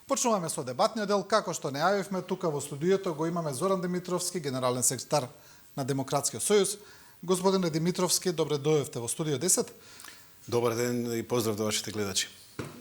Почнуваме со дебатниот дел, како што најавивме, тука во студиото го имаме Зоран Димитровски, генерален секретар на Демократскиот сојуз. Господине Димитровски, добре дојдовте во студио 10. Добар ден и поздрав до вашите гледачи.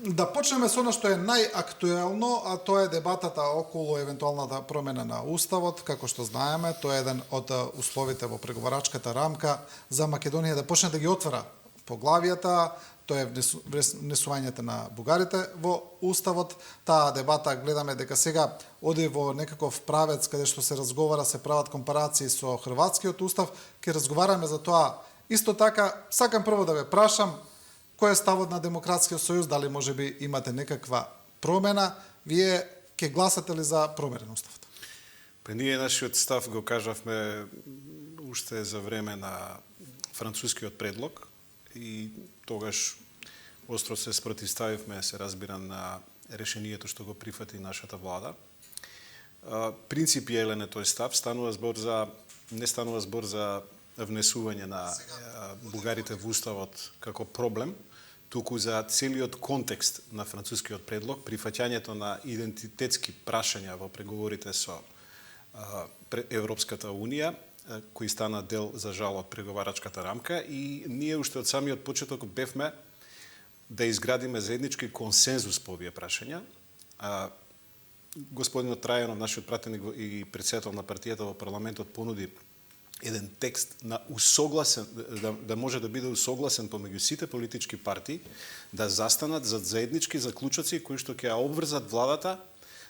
Да почнеме со она што е најактуелно, а тоа е дебатата околу евентуалната промена на Уставот. Како што знаеме, тоа е еден од условите во преговарачката рамка за Македонија да почне да ги отвара поглавијата. Тоа е внесувањето на бугарите во Уставот. Таа дебата гледаме дека сега оди во некаков правец каде што се разговара, се прават компарации со хрватскиот Устав. Ке разговараме за тоа. Исто така, сакам прво да ве прашам, кој е ставот на Демократскиот сојуз, дали можеби имате некаква промена, вие ќе гласате ли за променен Уставот? Па ние нашиот став го кажавме уште за време на францускиот предлог и тогаш остро се спротивставивме, се разбира, на решението што го прифати нашата влада. Принципиелен е тој став, не станува збор за внесување на бугарите во Уставот како проблем, туку за целиот контекст на францускиот предлог, прифаќањето на идентитетски прашања во преговорите со Европската Унија, кои стана дел, за жал, од преговарачката рамка, и ние уште од самиот почеток бевме да изградиме заеднички консензус по овие прашања. Господинот Трајанов, нашиот пратеник и председател на партијата во парламентот, понуди еден текст на усогласен, да може да биде усогласен помеѓу сите политички партии, да застанат за заеднички заклучоци кои што ќе ја обврзат владата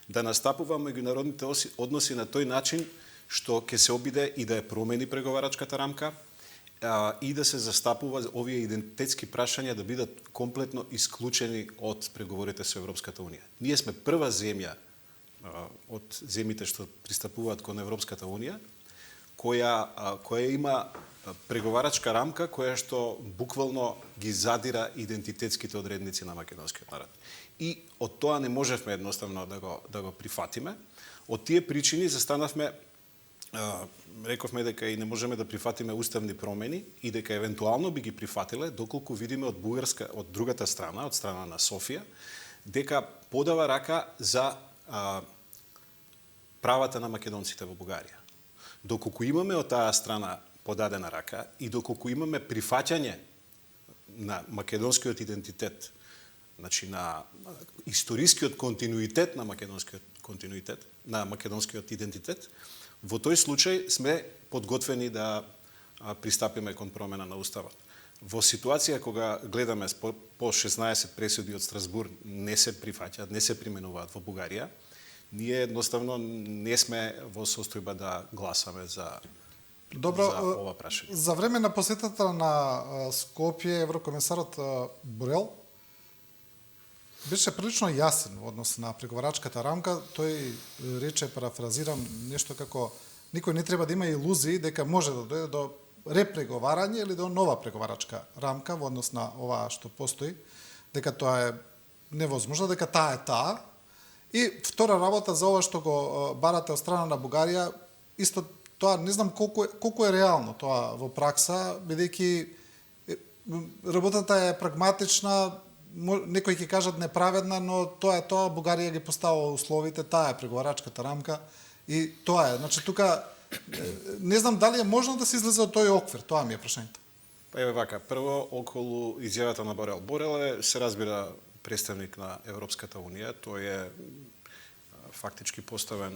да настапува меѓународните односи на тој начин што ќе се обиде и да ја промени преговарачката рамка и да се застапува овие идентитетски прашања да бидат комплетно исклучени од преговорите со Европската Унија. Ние сме прва земја од земјите што пристапуваат кон Европската Унија која има преговарачка рамка која што буквално ги задира идентитетските одредници на македонскиот народ. И од тоа не можевме едноставно да го прифатиме. Од тие причини застанавме, рековме дека и не можеме да прифатиме уставни промени и дека евентуално би ги прифатиле доколку видиме од другата страна, од страна на Софија, дека подава рака за правата на македонците во Бугарија. Доколку имаме од таа страна подадена рака и доколку имаме прифаќање на македонскиот идентитет, значи на историскиот континуитет на македонскиот идентитет, во тој случај сме подготвени да пристапиме кон промена на Уставот. Во ситуација кога гледаме по 16 пресуди од Страсбур не се прифаќаат, не се применуваат во Бугарија, ние едноставно не сме во состојба да гласаме за ова прашање. За време на посетата на Скопје, еврокомисарот Борел беше прилично јасен во однос на преговарачката рамка. Тој рече, парафразирам, нешто како никој не треба да има илузии дека може да дојде до репреговарање или до нова преговарачка рамка во однос на ова што постои, дека тоа е невозможно, дека таа е таа. И втора работа за ова што го барате од страна на Бугарија, исто тоа не знам колку е реално тоа во пракса, бидејќи работата е прагматична, некои ќе кажат неправедна, но тоа е тоа, Бугарија ги поставува условите, таа е преговарачката рамка и тоа е. Значи тука не знам дали е можно да се излезе од тој оквир, тоа ми е прашањето. Па еве вака, прво околу изјавата на Борел. Борел е, се разбира, представник на Европската Унија, тој е фактички поставен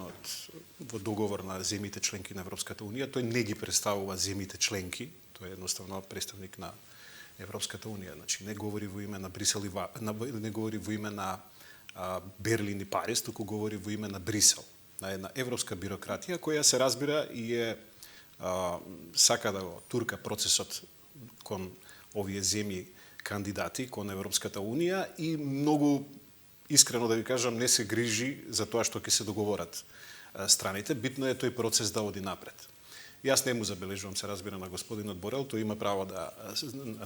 во договор на земјите членки на Европската Унија. Тој не ги представува земјите членки, тој е едноставно представник на Европската Унија. Значи не говори во име на Брисел не говори во име на Берлин и Париз, туку говори во име на Брисел, на една европска бирократија која се разбира и сака да го турка процесот кон овие земји кандидати кон Европската Унија и многу искрено да ви кажам не се грижи за тоа што ќе се договорат страните. Битно е тој процес да оди напред. Јас не му забележувам, се разбира, на господинот Борел, тој има право да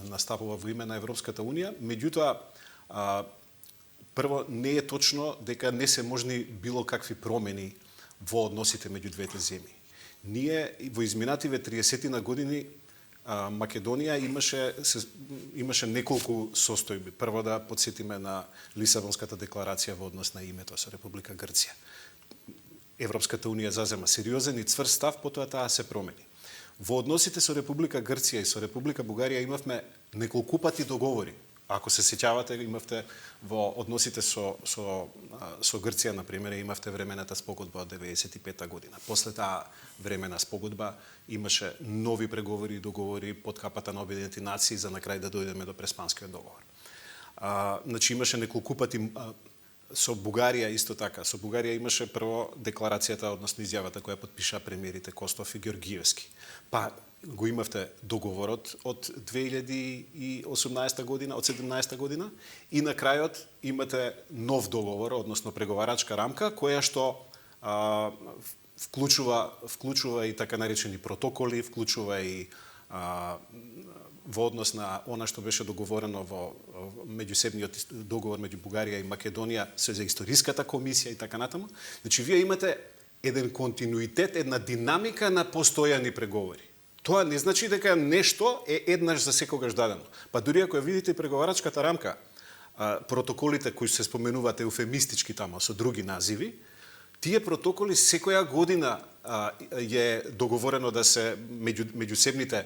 настапува во име на Европската Унија, меѓутоа прво не е точно дека не се можни било какви промени во односите меѓу двете земји. Ние во изминативе 30 на години Македонија имаше неколку состојби. Прво да подсетиме на Лисабонската декларација во однос на името со Република Грција. Европската унија зазема сериозен и цврст став, потоа таа се промени. Во односите со Република Грција и со Република Бугарија имавме неколку пати договори. Ако се сеќавате, имавте во односите со Грција, на пример, имавте времената спогодба од 95-та година. После таа времена спогодба имаше нови преговори и договори под капата на Обединети нации за на крај да дојдеме до Преспанскиот договор. Значи имаше неколку пати со Бугарија исто така. Со Бугарија имаше прво декларацијата, односно изјавата која подпиша премиерите Костов и Георгиевски. Па го имавте договорот од 2018 година, од 17 година и на крајот имате нов договор, односно преговарачка рамка која што вклучува и така наречени протоколи, вклучува и во однос на она што беше договорено во меѓусебниот договор меѓу Бугарија и Македонија со за историската комисија и така натаму. Значи вие имате еден континуитет, една динамика на постојани преговори. Тоа не значи дека нешто е еднаш за секогаш дадено. Па дури ако ја видите преговарачката рамка, протоколите кои се споменуваат еуфемистички тамо со други називи, тие протоколи секоја година е договорено да се меѓусебните,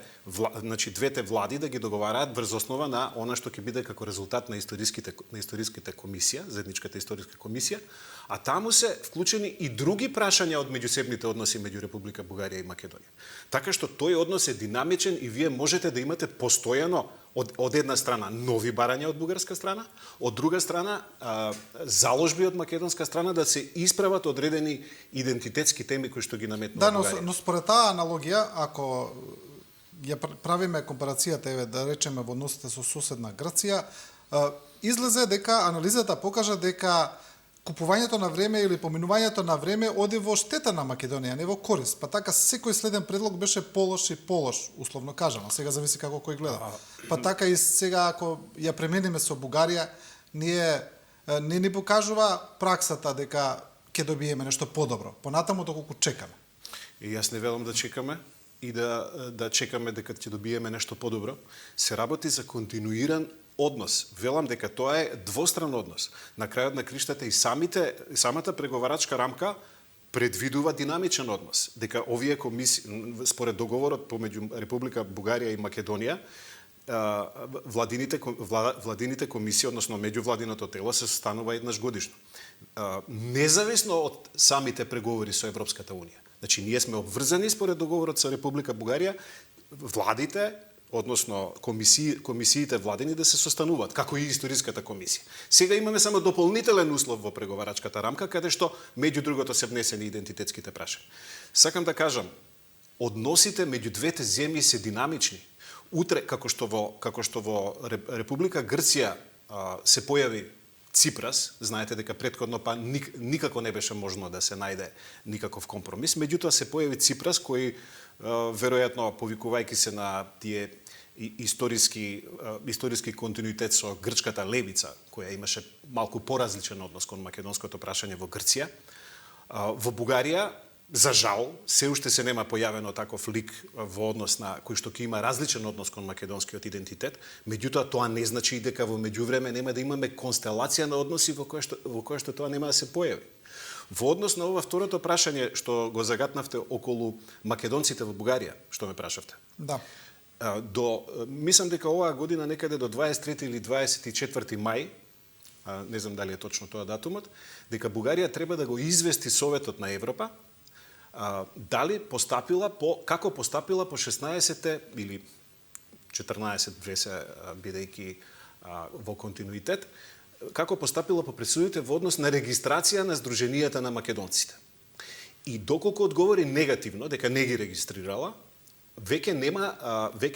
значи двете влади да ги договараат врз основа на она што ќе биде како резултат на историските комисија, заедничката историска комисија, а таму се вклучени и други прашања од меѓусебните односи меѓу Република Бугарија и Македонија. Така што тој однос е динамичен и вие можете да имате постојано од една страна нови барања од бугарска страна, од друга страна заложби од македонска страна да се исправат одредени идентитетски теми кои што ги наметнува Бугарија. Но според таа аналогија, ако ја правиме компарацијата, да речеме во односите со соседна Грција, излезе дека анализата покажа дека купувањето на време или поминувањето на време оди во штета на Македонија, не во корист. Па така секој следен предлог беше полош и полош, условно кажано. Сега зависи како кој гледа. Па така и сега ако ја премениме со Бугарија, не ни покажува праксата дека ќе добиеме нешто подобро. Понатаму доколку чекаме. И јас не велам да чекаме и да чекаме дека ќе добиеме нешто подобро. Се работи за континуиран однос. Велам дека тоа е двостран однос. На крајот на криштата и самата преговарачка рамка предвидува динамичен однос. Дека овие комисии, според договорот помеѓу Република Бугарија и Македонија, владините комисии, односно меѓувладиното тело, се состанува еднаш годишно. Независно од самите преговори со Европската унија. Значи, ние сме обврзани според договорот со Република Бугарија, владите, односно комисиите владени да се состануваат, како и историската комисија. Сега имаме само дополнителен услов во преговарачката рамка, каде што меѓу другото се внесени идентитетските прашања. Сакам да кажам, односите меѓу двете земји се динамични. Утре, како што во Република Грција се појави Ципрас, знаете дека претходно никако не беше можно да се најде никаков компромис, меѓутоа се појави Ципрас кој веројатно повикувајќи се на тие историски континуитет со грчката левица, која имаше малку поразличен однос кон македонското прашање во Грција. Во Бугарија, за жал, се уште се нема појавено таков лик во однос на кој што ќе има различен однос кон македонскиот идентитет, меѓутоа тоа не значи и дека во меѓувреме нема да имаме констелација на односи во која што тоа нема да се појави. Во однос на ова второто прашање што го загатнавте околу македонците во Бугарија, што ме прашавте. Да. Мислам дека оваа година некаде до 23 или 24 мај, не знам дали е точно тоа датумот, дека Бугарија треба да го извести Советот на Европа како постапила по 16-те или 14 весе бидејќи во континуитет, како постапила по пресудите во однос на регистрација на Сдруженијата на македонците. И доколку одговори негативно дека не ги регистрирала, веќе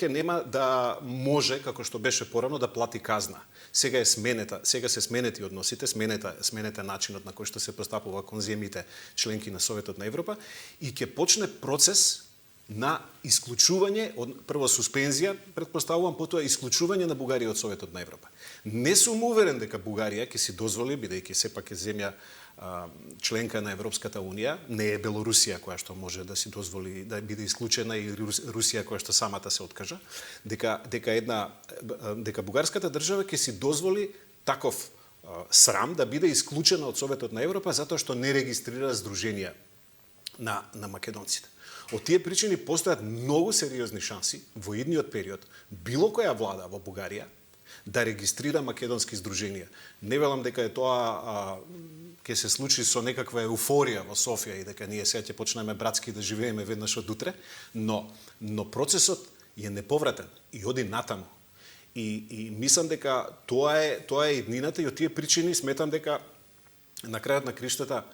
нема да може, како што беше порано, да плати казна. Сега се сменети односите, сменета начинот на кој што се постапува кон земјите членки на Советот на Европа и ќе почне процес на исклучување, прво суспензија, претпоставувам, потоа исклучување на Бугарија од Советот на Европа. Не сум уверен дека Бугарија ќе си дозволи, бидејќи сепак е земја членка на Европската Унија, не е Белорусија која што може да си дозволи да биде исклучена и Русија која што самата се откажа, дека бугарската држава ќе си дозволи таков срам да биде исклучена од Советот на Европа затоа што не регистрира здруженија на македонците. Од тие причини постојат многу сериозни шанси во идниот период било која влада во Бугарија да регистрира македонски здруженија. Не велам дека е тоа ќе се случи со некаква еуфорија во Софија и дека ние сега ќе почнеме братски да живееме веднаш од утре, но процесот е неповратен и оди натаму. И мислам дека тоа е иднината и од тие причини сметам дека на крајот на криштата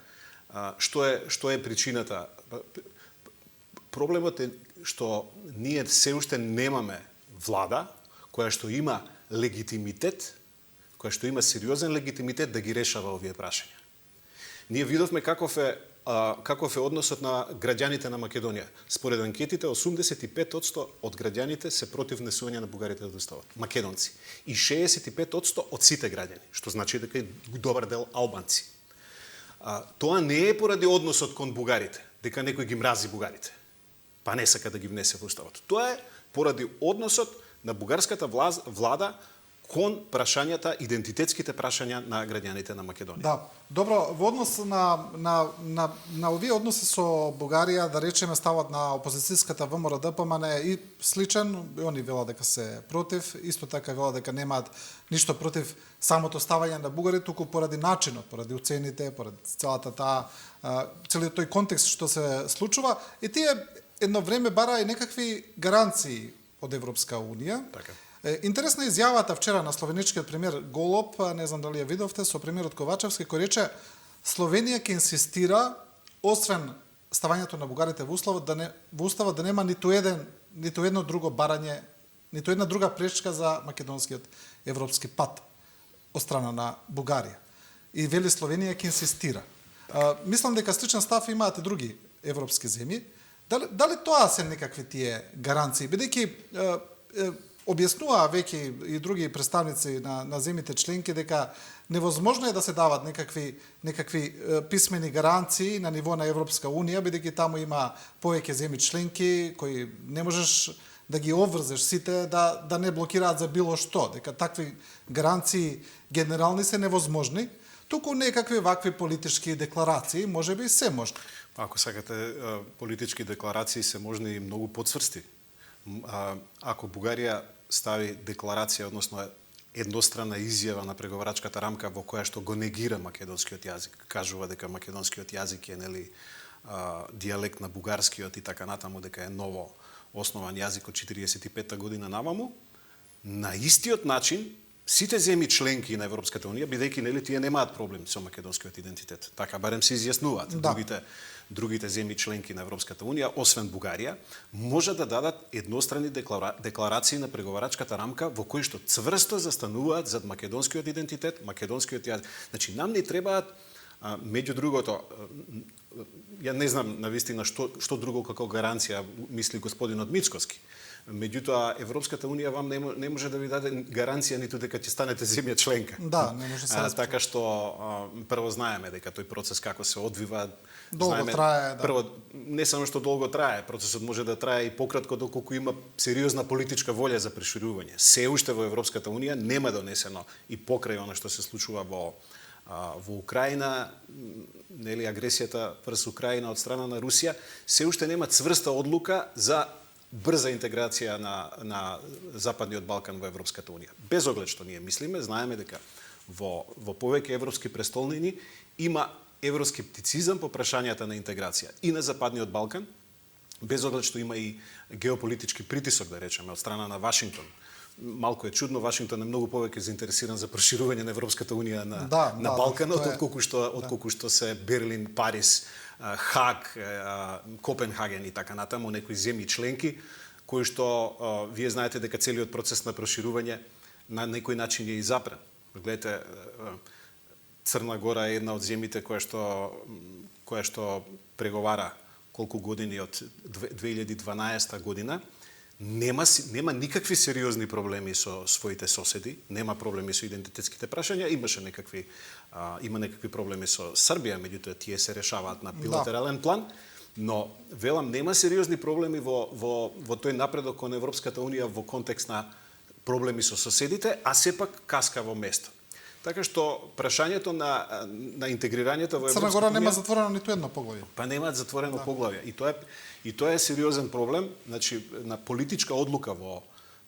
што е причината? Проблемот е што ние се уште немаме влада која што има легитимитет, која што има сериозен легитимитет да ги решава овие прашања. Ние видовме каков е односот на граѓаните на Македонија. Според анкетите, 85% од граѓаните се против внесување на бугарите да достават. Македонци. И 65% од сите граѓани, што значи дека е добар дел албанци. Тоа не е поради односот кон бугарите, дека некој ги мрази бугарите, па не сака да ги внесе во уставот. Тоа е поради односот на бугарската влада кон прашањата, идентитетските прашања на граѓаните на Македонија. Да, добро, во однос на овие односи со Бугарија, да речеме ставот на опозицијската ВМРО ДПМН и сличен, они велат дека се против, исто така велат дека немаат ништо против самото ставање на бугари, туку поради начинот, поради уцените, поради целиот тој контекст што се случува, и тие едно време бара и некакви гаранции од Европска Унија. Така. Интересна изјавата вчера на словеничкиот премиер Голоб, не знам дали ја видовте, со премиерот Ковачевски, кој рече Словенија ќе инсистира, освен ставањето на бугарите во уставот, да нема ниту едно друго барање, ниту една друга пречка за македонскиот европски пат од страна на Бугарија. И вели Словенија ќе инсистира. Мислам дека сличен став имаат и други европски земји. Дали тоа се некакви тие гаранции? Бидејќи објаснуваа веќе и други представници на земјите членки дека невозможно е да се дават некакви писмени гаранции на ниво на Европска Унија, бидејќи таму има повеќе земји членки кои не можеш да ги обврзеш сите да не блокираат за било што, дека такви гаранции генерални се невозможни, туку некакви вакви политички декларации можеби се можни. Ако сакате, политички декларации се можни и многу подсврсти. Ако Бугарија стави декларација, односно едностранна изјава на преговарачката рамка во која што го негира македонскиот јазик, кажува дека македонскиот јазик е дијалект на бугарскиот и така натаму, дека е ново основан јазик од 45-та година наваму, на истиот начин сите земји членки на Европската Унија, бидејќи тие немаат проблем со македонскиот идентитет. Така барем се изјаснуваат. Да. Другите земји членки на Европската Унија, освен Бугарија, може да дадат едностранни декларации на преговарачката рамка во кои што цврсто застануваат зад македонскиот идентитет, македонскиот јазик. Значи, нам ни требаат, меѓу другото, ја не знам навистина што друго како гаранција мисли господинот Мицкоски. Меѓутоа, Европската Унија вам не може да ви даде гаранција ниту дека ќе станете земја членка. Да, не може се така што прво знаеме дека тој процес како се одвива. Долго трае, да. Прво, не само што долго трае, процесот може да трае и пократко доколку има сериозна политичка волја за проширување. Се уште во Европската Унија нема донесено и покрај она што се случува во Украина, нели агресијата врз Украина од страна на Русија, се уште нема цврста одлука за брза интеграција на Западниот Балкан во Европската Унија. Без оглед што ние мислиме, знаеме дека во повеќе европски престолнини има евроскептицизам по прашањата на интеграција и на Западниот Балкан, без оглед што има и геополитички притисок, да речеме, од страна на Вашингтон. Малку е чудно, Вашингтон е многу повеќе заинтересиран за проширување на Европската Унија на Балканот, отколку што се Берлин, Париз, Хаг, Копенхаген и така натаму, некои земји членки, кои што вие знаете дека целиот процес на проширување на некој начин е изапрен. Гледате, Црна Гора е една од земјите која што преговара колку години од 2012 година, нема никакви сериозни проблеми со своите соседи, нема проблеми со идентитетските прашања, има некакви проблеми со Србија, меѓутоа тие се решаваат на билатерален план, но велам нема сериозни проблеми во тој напредок кон Европската унија во контекст на проблеми со соседите, а сепак каска во место. Така што прашањето на интегрирањето во Европската Црна Гора унија нема затворено ниту едно поглавје. Па немаат затворено поглавје. И тоа е сериозен проблем, значи на политичка одлука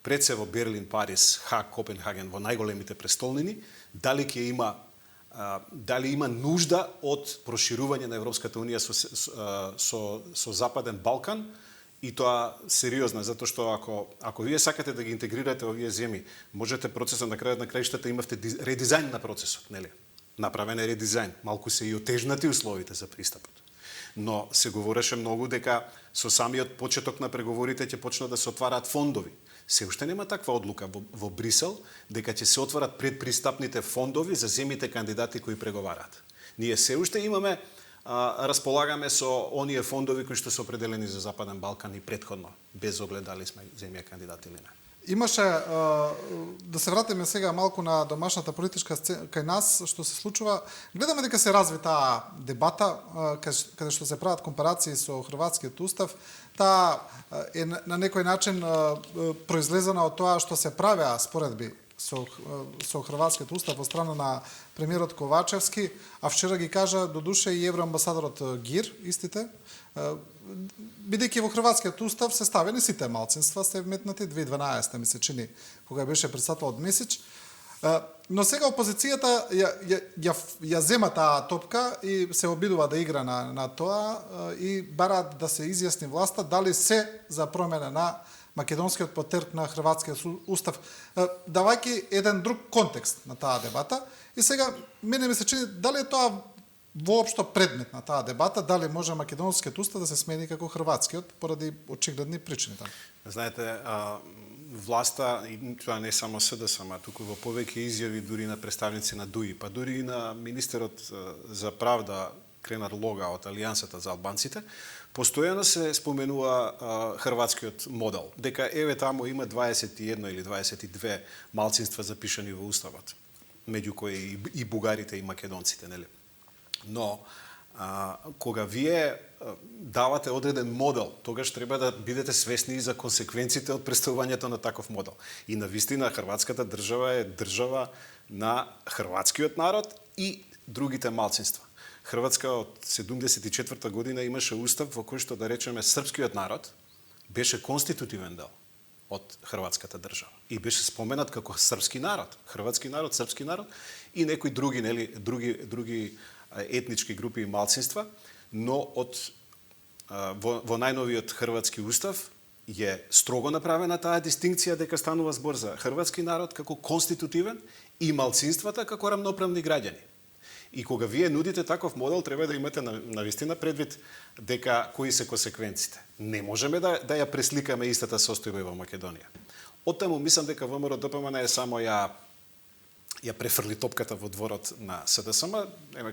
пред се во Берлин, Париз, Хаг, Копенхаген, во најголемите престолнини, дали има нужда од проширување на Европската унија со Западен Балкан, и тоа сериозно, затоа што ако вие сакате да ги интегрирате овие земји, можете процесот на крајот на краиштата имавте редизајн на процесот, нели? Направен е редизајн, малку се и отежнати условите за пристапот. Но се говореше многу дека со самиот почеток на преговорите ќе почнат да се отвараат фондови. Се уште нема таква одлука во Брисел дека ќе се отварат предпристапните фондови за земјите кандидати кои преговараат. Ние се уште имаме располагаме со оние фондови кои што се определени за Западен Балкан и претходно, без оглед дали сме земја кандидат или не. Имаше, да се вратиме сега малку на домашната политичка сцена кај нас, што се случува. Гледаме дека се разви таа дебата, каде што се прават компарации со хрватскиот устав. Таа е на некој начин произлезена од тоа што се правеа споредби со хрватскиот устав од страна на премиерот Ковачевски, а вчера ги кажа додуше и евроамбасадорот Гир, истите, бидејќи во хрватскиот устав се ставени сите малцинства, се вметнати 2012 ми се чини, кога беше председател од Месич. Но сега опозицијата ја зема таа топка и се обидува да игра на тоа и бараат да се изјасни власта дали се за промена на македонскиот потерк на хрватскиот устав, давајќи еден друг контекст на таа дебата. И сега, мене ми се чини, дали е тоа воопшто предмет на таа дебата, дали може македонскиот устав да се смени како хрватскиот, поради очигледни причини таму. Знаете, власта, и тоа не само СДСМ, туку во повеќе изјави дури на представници на ДУИ, па дури и на министерот за правда Кренар Лога од Алијансата за албанците, постојано се споменува хрватскиот модел, дека еве таму има 21 или 22 малцинства запишани во уставот, меѓу кои и бугарите и македонците, нели? Но кога вие давате одреден модел, тогаш треба да бидете свесни и за консеквенциите од представувањето на таков модел. И навистина хрватската држава е држава на хрватскиот народ и другите малцинства. Хрватска од 74 година имаше устав во кој што, да речеме, српскиот народ беше конститутивен дел од хрватската држава и беше споменат како српски народ, хрватски народ, српски народ и некои други, нели, други етнички групи и малцинства, но во најновиот хрватски устав е строго направена таа дистинкција дека станува збор за хрватски народ како конститутивен и малцинствата како рамноправни граѓани. И кога вие нудите таков модел, треба да имате навистина предвид дека кои се консеквенците. Не можеме да ја пресликаме истата состојба и во Македонија. Оттаму мислам дека ВМРО ДПМН е само ја префрли топката во дворот на СДСМ,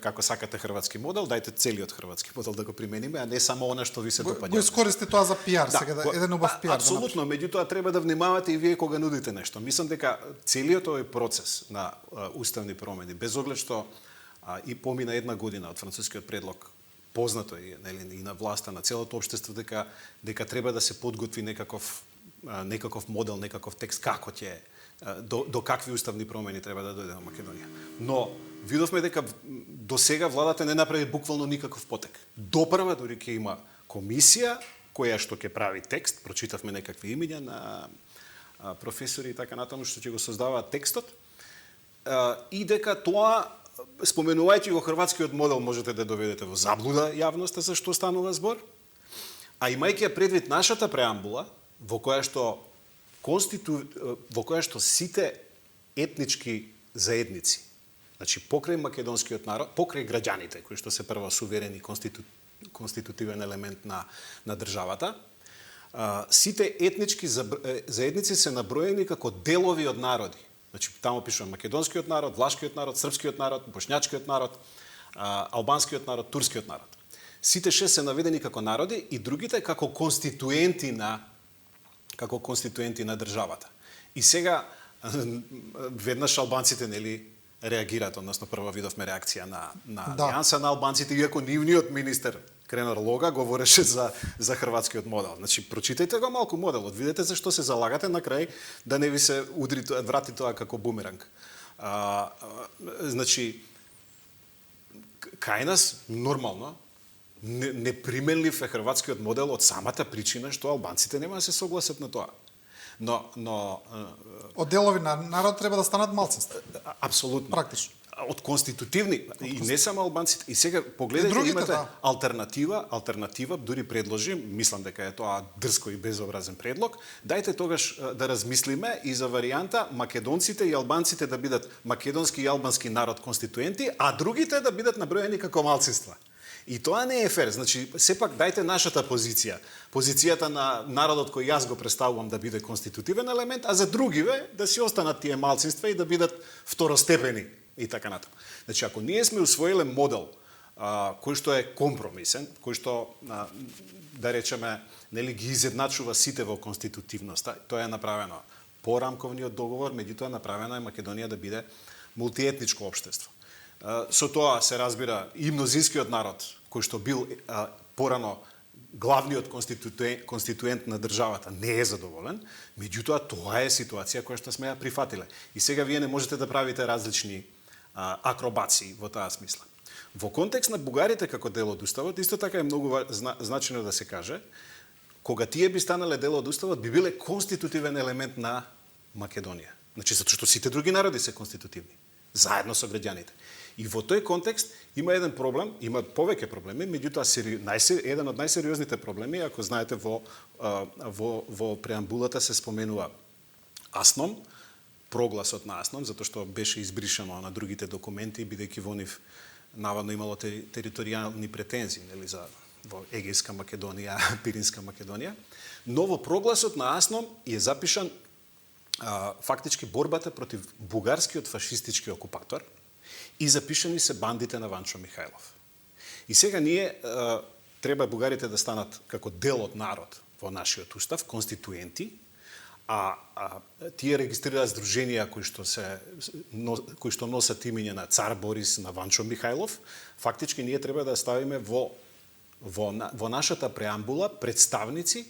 како сакате хрватски модел, дајте целиот хрватски модел да го примениме, а не само она што ви се допаѓа. Го искористи тоа за пиар, сега еден убав пиар. Апсолутно, меѓутоа треба да внимавате и вие кога нудите нешто. Мислам дека целиот овој процес на уставни промени, без оглед што и помина една година од францускиот предлог, познато е и на власта, на целото општество, дека треба да се подготви некаков модел, некаков текст како ќе до какви уставни промени треба да дојде во Македонија. Но видовме дека до сега владата не направи буквално никаков потек. Допрва дури ќе има комисија која што ќе прави текст, прочитавме некакви имиња на професори и така натаму што ќе го создаваат текстот, и дека тоа, споменувајќи го хрватскиот модел, можете да доведете во заблуда јавноста за што станува збор, а имајќи ја предвид нашата преамбула, во која што сите етнички заедници, значи покрај македонскиот народ, покрај граѓаните кои што се прва суверени конститутивен елемент на државата, сите етнички заедници се наброени како делови од народи. Значи, таму пишува македонскиот народ, влашкиот народ, српскиот народ, бошњачкиот народ, албанскиот народ, турскиот народ. Сите 6 се наведени како народи и другите како конституенти на државата. И сега веднаш албанците реагираат, односно прво видовме реакција на Алијанса на албанците, иако нивниот министер Кренар Лога говореше за хрватскиот модел. Значи, прочитајте го малку моделот, видете зашто се залагате на крај да не ви се врати тоа како бумеранг. Значи, кај нас нормално неприменлив е хрватскиот модел од самата причина што албанците нема да се согласат на тоа. Но од делови на народ треба да станат малцинства. Апсолутно. Практично. Од конститутивни и не само албанците. И сега погледајте, другите, имате да. алтернатива, дури предложи, мислам дека е тоа дрско и безобразен предлог. Дајте тогаш да размислиме и за варијанта македонците и албанците да бидат македонски и албански народ конституенти, а другите да бидат наброени како малцинства. И тоа не е фер. Значи, сепак дајте нашата позиција. Позицијата на народот кој јас го представувам да биде конститутивен елемент, а за другиве да си останат тие малцинства и да бидат второстепени и така натаму. Значи, ако ние сме усвоиле модел кој што е компромисен, кој што да речеме, ги изедначува сите во конститутивноста, тоа е направено по рамковниот договор, меѓутоа направено е Македонија да биде мултиетничко општество. Со тоа се разбира и мнозинскиот народ, кој што бил порано главниот конституент на државата, не е задоволен, меѓутоа тоа е ситуација која што сме ја прифатиле. И сега вие не можете да правите различни акробации во таа смисла. Во контекст на бугарите како дел од уставот, исто така е многу значено да се каже, кога тие би станале дел од уставот, би биле конститутивен елемент на Македонија. Значи, затоа што сите други народи се конститутивни, заедно со граѓаните. И во тој контекст има еден проблем, има повеќе проблеми, меѓутоа еден од најсериозните проблеми, ако знаете во преамбулата се споменува АСНОМ, прогласот на АСНОМ, затоа што беше избришано на другите документи, бидејќи во нив наводно имало територијални претензии, во Егејска Македонија, Пиринска Македонија, но во прогласот на АСНОМ е запишан фактички борбата против бугарскиот фашистички окупатор и запишани се бандите на Ванчо Михајлов. И сега ние треба бугарите да станат како дел од народ во нашиот устав, конституенти, а тие регистрираат здруженија кои што носат имиња на цар Борис, на Ванчо Михајлов. Фактички ние треба да ставиме во нашата преамбула представници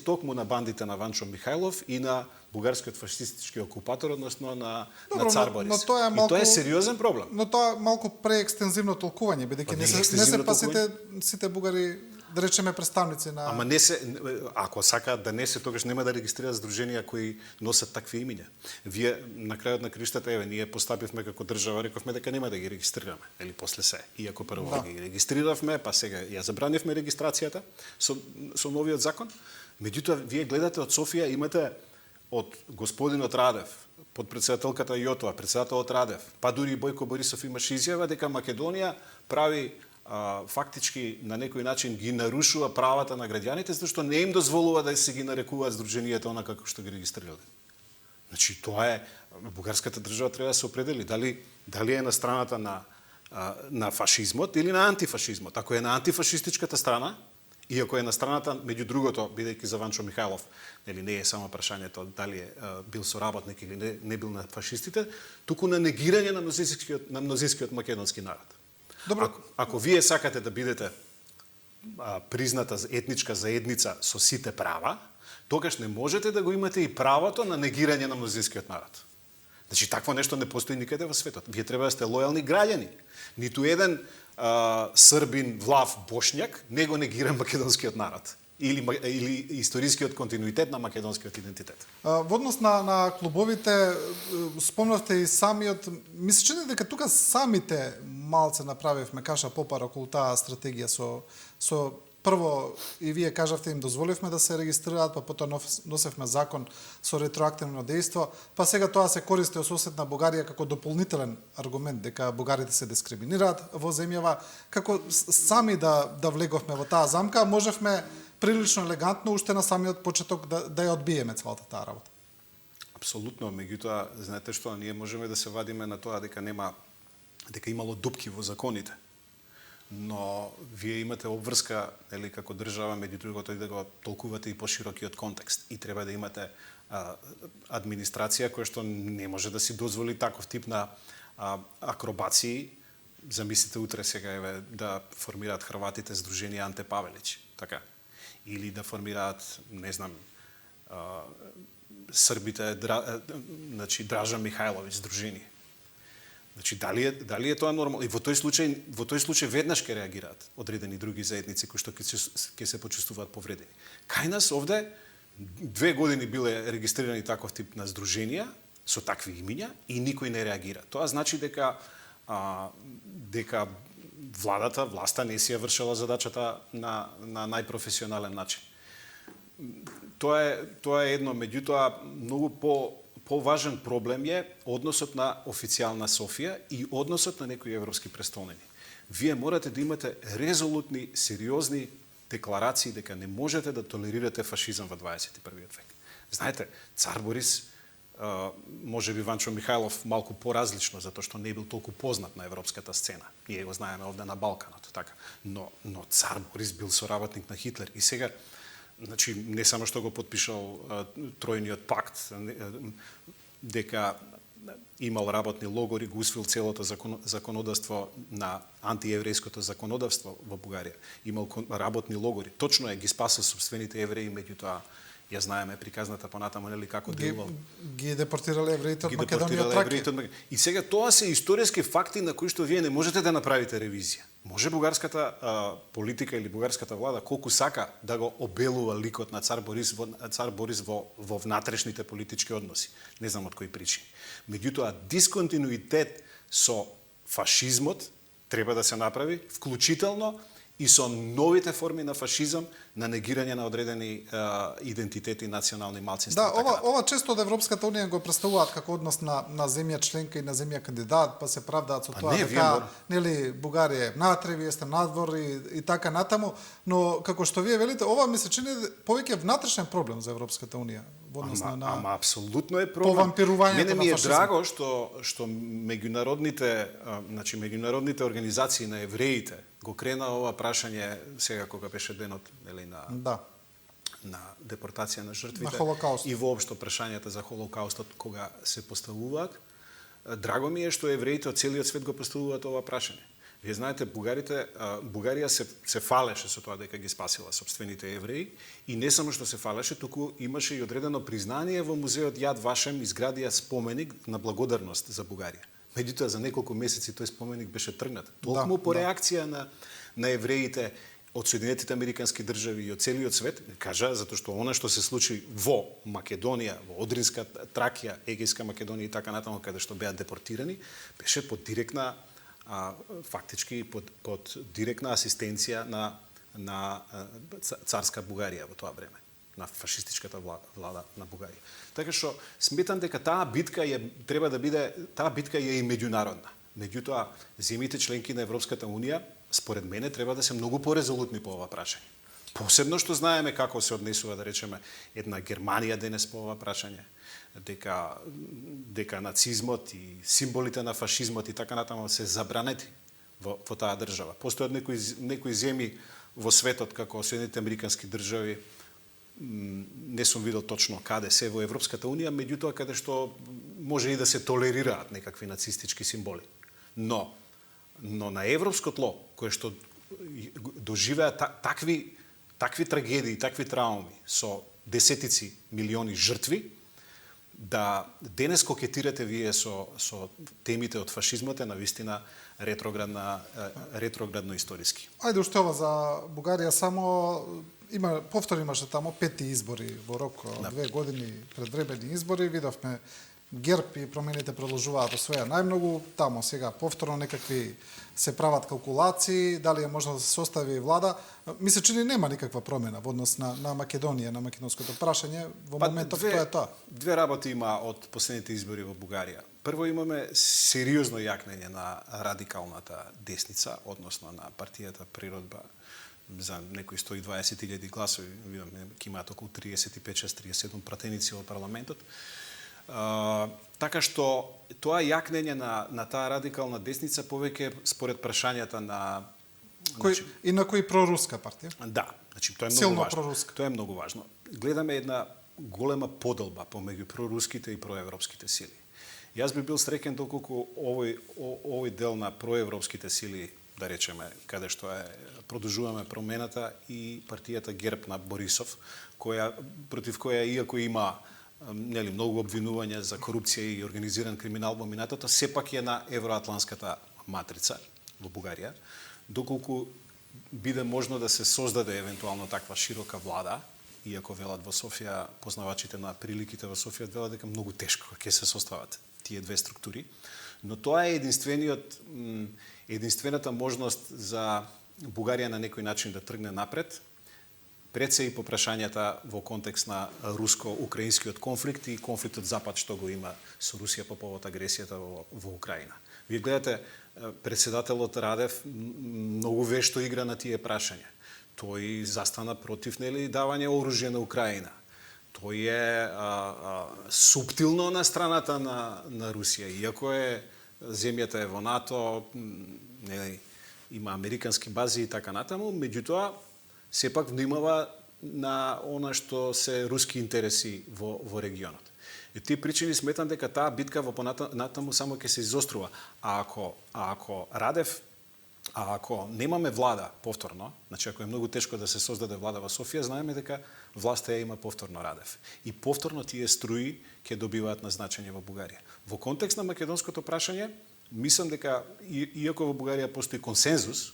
токму на бандите на Ванчо Михајлов и на бугарскиот фашистички окупатор, односно на цар Борис. Но тоа е малку, и тоа е сериозен проблем. Но тоа е малку преекстензивно толкување, бидејќи не се сите бугари, да речеме, представници на... Ама не се, ако сакаат да не се, тогаш нема да регистрираат здруженија кои носат такви имиња. Вие на крајот на криштата, ние постапивме како држава, рековме дека нема да ги регистрираме, или после се. Иако прво ги регистриравме, па сега ја забранивме регистрацијата со новиот закон. Меѓутоа, вие гледате од Софија, имате од господинот Радев, подпредседателката Јотова, председателот Радев, па дури и Бојко Борисов имаше изјава дека Македонија прави фактички на некој начин ги нарушува правата на граѓаните, зашто не им дозволува да се ги нарекуваат здруженијата онака како што ги регистрирале. Значи, тоа е, бугарската држава треба да се определи дали е на страната на фашизмот или на антифашизмот. Ако е на антифашистичката страна, и ако е на страната, меѓу другото, бидејќи за Ванчо Михајлов, не е само прашањето дали е бил соработник или не бил на фашистите, туку на негирање на мнозинскиот македонски народ. Добро. Ако вие сакате да бидете призната етничка заедница со сите права, тогаш не можете да го имате и правото на негирање на мнозинскиот народ. Значи, такво нешто не постои никаде во светот. Вие треба да сте лојални граѓани. Ниту еден србин, влав, бошњак не го негира македонскиот народ или историскиот континуитет на македонскиот идентитет. Во однос на клубовите, спомнавте и самиот, ми се чини дека тука самите малце направивме каша попар околу таа стратегија со прво и вие кажавте им дозволивме да се регистрираат, па потоа носевме закон со ретроактивно дејство, па сега тоа се користи од соседна Бугарија како дополнителен аргумент дека бугарите се дискриминираат во земјава, како сами да влеговме во таа замка, можевме прилично елегантно уште на самиот почеток да ја одбиеме целата таа работа. Апсолутно, меѓутоа, знаете што, ние можеме да се вадиме на тоа дека имало дупки во законите. но вие имате обврска, нели, како држава, меѓу другото и да го толкувате и поширокиот контекст. И треба да имате администрација која што не може да си дозволи таков тип на акробации. Замислите утре сега еве да формираат Хрватите Сдружение Анте Павелич, така. Или да формираат, не знам, Србите, значи Дража Михајловиќ Сдружение. Значи дали е тоа нормално? И во тој случај веднаш ќе реагираат одредени други заедници кои што ќе се почувствуваат повредени. Кај нас овде 2 години биле регистрирани таков тип на здруженија со такви имиња и никој не реагира. Тоа значи дека власта не си ја вршела задачата на најпрофесионален начин. Тоа е едно, меѓутоа многу поважен проблем е односот на официјална Софија и односот на некои европски престолнини. Вие морате да имате резолутни, сериозни декларации дека не можете да толерирате фашизам во 21. век. Знаете, цар Борис, може би Ванчо Михајлов малку поразлично, затоа што не бил толку познат на европската сцена. Ние го знаеме овде на Балканот, така. Но цар Борис бил соработник на Хитлер и сега, значи, не само што го подпишал тројниот пакт, дека имал работни логори, го усвоил целото законодавство на антиеврејското законодавство во Бугарија. Имал работни логори. Точно е, ги спасил собствените евреи, меѓутоа ја знаеме приказната понатаму, нели, како делувал. Ги депортирале евреите од Македонија од Тракија. И сега тоа се историски факти на кои што вие не можете да направите ревизија. Може бугарската политика или бугарската влада колку сака да го обелува ликот на цар Борис во внатрешните политички односи. Не знам од кои причини. Меѓутоа, дисконтинуитет со фашизмот треба да се направи, вклучително и со новите форми на фашизам, на негирање на одредени идентитети национални малцинства. Да, ова често од Европската унија го представуваат како однос на земја членка и на земја кандидат, па се правдаат со тоа дека нели Бугарија е внатре, вие сте надвор и така натаму, но како што вие велите, ова ми се чини повеќе внатрешен проблем за Европската унија во однос на Ама апсолутно е проблем. Повампирувањето на фашизмот. Мене ми е драго што меѓународните организации на евреите го крена ова прашање сега кога беше денот, нели, на депортација на жртвите, на Холокауст. И воопшто прашањата за Холокаустот кога се поставуваат. Драго ми е што евреите од целиот свет го поставуваат ова прашање. Вие знаете, Бугарија се фалеше со тоа дека ги спасила собствените евреи и не само што се фалеше, туку имаше и одредено признание во музеот Јад Вашем, изградија споменик на благодарност за Бугарија. Меѓутоа за неколку месеци тој споменик беше тргнат. Толку по реакција на евреите од Соединетите Американски држави и од целиот свет, кажа, затоа што она што се случи во Македонија, во Одринска Тракија, Егејска Македонија и така натаму, каде што беа депортирани, беше под директна фактички под директна асистенција на царска Бугарија во тоа време, на фашистичката влада на Бугарија. Така што сметам дека таа битка е и меѓународна. Меѓутоа, земјите членки на Европската унија, според мене, треба да се многу порезолутни по ова прашање. Посебно што знаеме како се однесува, да речеме, една Германија денес по ова прашање, дека нацизмот и символите на фашизмот и така натаму се забранети во таа држава. Постојат некои земји во светот, како Соединетите Американски држави, не сум видел точно каде се во Европската унија, меѓутоа каде што може и да се толерираат некакви нацистички символи. Но на европско тло, кое што доживеа такви трагедии, такви трауми со десетици милиони жртви, да денес кокетирате вие со темите од фашизмот е навистина ретроградно историски. Ајде уште ова за Бугарија, само повтор имаше таму 5 избори во рок 2 години, предвременни избори, видовме ГЕРБ и промените продолжуваат да освоја најмногу, таму сега повторно некакви се прават калкулации, дали е можно да се состави влада. Ми се чини нема никаква промена во однос на Македонија, на македонското прашање, во моментов тоа е тоа. Две работи има од последните избори во Бугарија. Прво имаме сериозно јакнење на радикалната десница, односно на партијата Природба, за некои 120.000 гласови, видаме, ќе имаат околу 35-37 пратеници во парламентот. Така што тоа јакнење на таа радикална десница повеќе според прашањата на Инаку и проруска партија. Да, значи тоа е Силно многу важно. проруска. Тоа е многу важно. Гледаме една голема поделба помеѓу проруските и проевропските сили. Јас би бил среќен доколку овој дел на проевропските сили, да речеме, каде што продолжуваме промената, и партијата ГЕРБ на Борисов, против која иако има многу обвинувања за корупција и организиран криминал во минатото, сепак е на евроатланската матрица во Бугарија, доколку биде можно да се создаде евентуално таква широка влада, иако велат во Софија, познавачите на приликите во Софија велат дека многу тешко ќе се состават тие две структури, но тоа е единствената можност за Бугарија на некој начин да тргне напред, пред се и по прашањата во контекст на руско-украинскиот конфликт и конфликтот Запад што го има со Русија по повод агресијата во Украина. Вие гледате, председателот Радев многу вешто игра на тие прашања. Тој застана против давање оружје на Украина. Тој е суптилно на страната на Русија, иако земјата е во НАТО, има американски бази и така натаму, меѓутоа сепак внимава на она што се руски интереси во регионот. И тие причини сметам дека таа битка во понатаму само ќе се изострува. Ако немаме влада повторно, значи ако е многу тешко да се создаде влада во Софија, знаеме дека власта ја има повторно Радев. И повторно тие струи ќе добиваат на значење во Бугарија. Во контекст на македонското прашање, мислам дека иако во Бугарија постои консензус,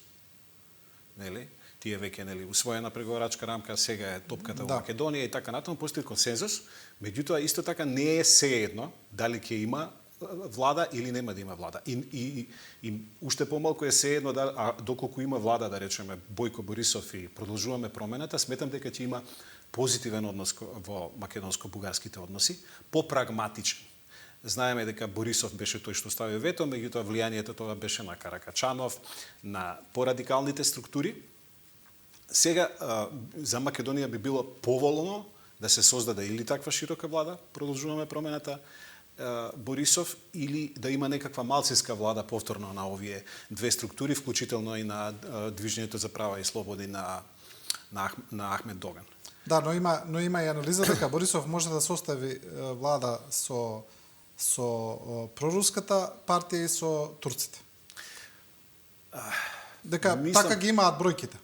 тие веќе усвоена преговарачка рамка, сега е топката во Македонија и така натаму, постои консензус, меѓутоа исто така не е сеедно дали ќе има влада или нема да има влада. И уште помалку е сеедно доколку има влада, да речеме Бојко Борисов и продолжуваме промената, сметам дека ќе има позитивен однос во македонско-бугарските односи, попрагматичен. Знаеме дека Борисов беше тој што стави вето, меѓутоа влијанието тоа беше на Каракачанов, на порадикалните структури. Сега за Македонија би било поволно да се создаде или таква широка влада, продолжуваме промената, Борисов, или да има некаква малцинска влада повторно на овие две структури, вклучително и на Движењето за права и слободи на Ахмед Доган. Да, но има и анализа дека Борисов може да состави влада со проруската партија и со турците. Дека така ги имаат бројките.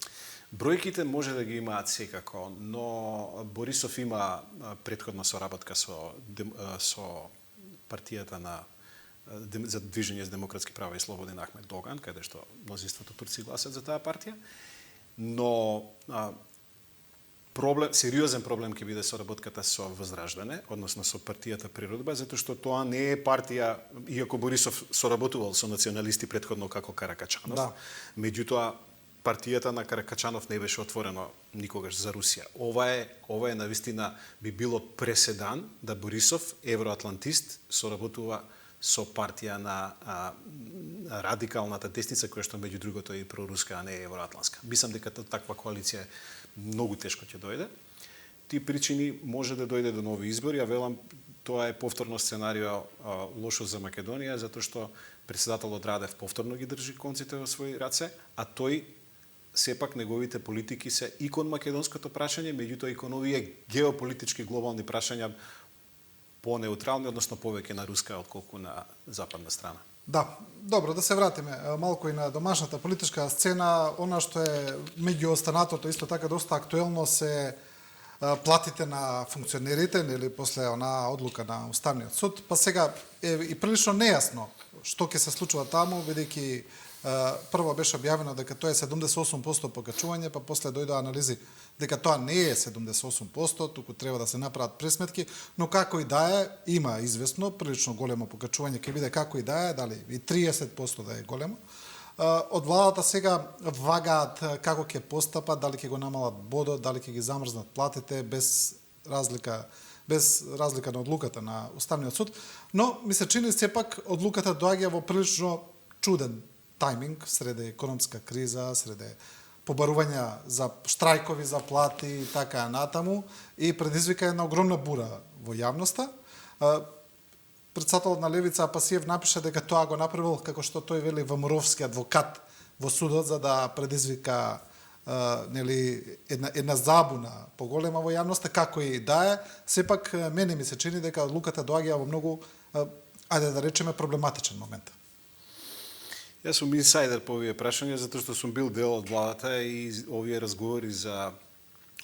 Бројките може да ги имаат секако, но Борисов има претходна соработка со партијата за Движење за демократски права и слободи на Ахмед Доган, каде што мнозинството турци гласат за таа партија, но сериозен проблем ќе биде соработката со Возраждане, односно со партијата Природба, затоа што тоа не е партија, иако Борисов соработувал со националисти претходно како Каракачанов, меѓутоа партијата на Каракачанов не беше отворено никогаш за Русија. Ова е навистина би било преседан да Борисов, евроатлантист, соработува со партија на радикалната десница, која што меѓу другото е и проруска, а не е евроатлантска. Мислам дека таква коалиција многу тешко ќе дојде. Тие причини може да дојде до нови избори, а велам тоа е повторно сценарио лошо за Македонија, затоа што председателот Радев повторно ги држи конците во своји раце, а тој сепак неговите политики се и кон македонското прашање, меѓутоа и кон овие геополитички глобални прашања по-неутрални, односно повеќе на руска отколку на западна страна. Да, добро, да се вратиме малку и на домашната политичка сцена. Она што е меѓу останатото исто така доста актуелно се платите на функционерите, или после она одлука на Уставниот суд, па сега е и прилично нејасно што ќе се случува таму, бидејќи прво беше објавено дека тоа е 78% покачување, па после дојдоа анализи дека тоа не е 78%, туку треба да се направат пресметки, но како и да е, има известно, прилично големо покачување, ќе биде како и да е, дали и 30% да е големо. Од владата сега вагаат како ќе постапат, дали ќе го намалат бодот, дали ќе ги замрзнат платите без разлика на одлуката на Уставниот суд, но ми се чини сепак одлуката доаѓа во прилично чуден тајминг, среде економска криза, среде побарувања за штрајкови, за плати и така натаму, и предизвика една огромна бура во јавноста. Председателот на Левица Апасиев напиша дека тоа го направил, како што тој вели, ВМРО-вски адвокат во судот за да предизвика нели една забуна поголема во јавноста, како и да е, сепак мене ми се чини дека одлуката доаѓа во многу ајде да речеме проблематичен момент. Јас сум инсайдер по овие прашања затоа што сум бил дел од владата и овие разговори за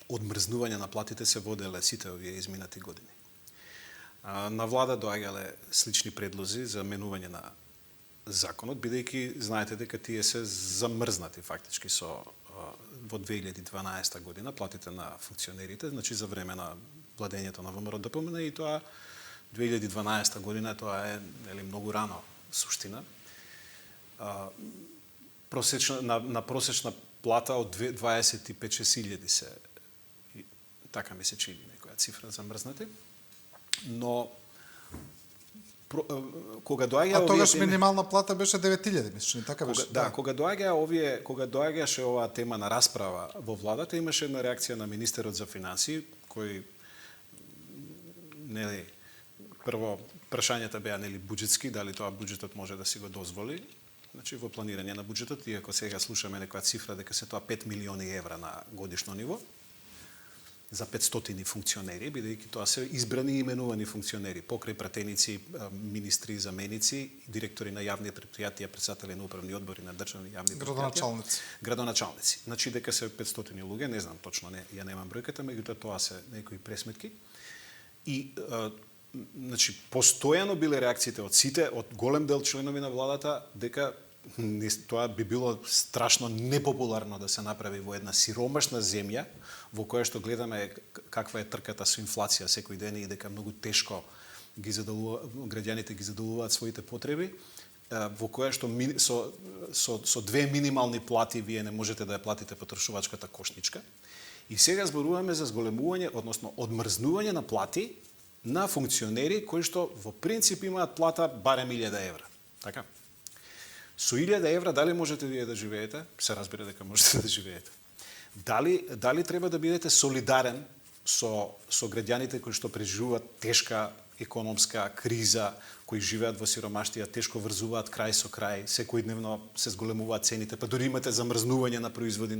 одмрзнување на платите се воделе сите овие изминати години. На влада доаѓале слични предлози за менување на законот, бидејќи знаете дека тие се замрзнати фактички во 2012 година платите на функционерите, значи за време на владењето на ВМРО ДПМН и тоа 2012 година тоа е нели многу рано суштина. На просечна плата од 25-6 се така ми се чини некоја цифра замрзнати, но кога доаѓа овие тогаш минимална плата беше 9000, мислиш, така беше. Кога доаѓаше оваа тема на расправа во владата, имаше една реакција на министерот за финансии, кој нели прво прашањата беа нели буџетски, дали тоа буџетот може да си го дозволи. Значи во планирање на буџетот, иако сега слушаме некоја цифра дека се тоа 5 милиони евра на годишно ниво за 500 функционери, бидејќи тоа се избрани и именувани функционери, покрај пратеници, министри, заменици, директори на јавни предпријатија, председатели на управни одбори на државни јавни предпријатија, градоначалници. Значи дека се 500 луѓе, не знам точно, ја немам бројката, меѓутоа тоа се некои пресметки. И значи постојано биле реакциите од сите, од голем дел членови на владата дека тоа би било страшно непопуларно да се направи во една сиромашна земја во која што гледаме каква е трката со инфлација секој ден и дека многу тешко граѓаните ги задоволуваат своите потреби, во која што со две минимални плати вие не можете да ја платите потрошувачката кошничка. И сега зборуваме за зголемување, односно одмрзнување на плати на функционери кои што во принцип имаат плата барем 1000 евра. Така? Со 1000 евра дали можете вие да живеете? Се разбира дека можете да живеете. Дали треба да бидете солидарен со граѓаните кои што преживуваат тешка економска криза, кои живеат во сиромаштија, тешко врзуваат крај со крај, секојдневно се зголемуваат цените, па дури имате замрзнување на производи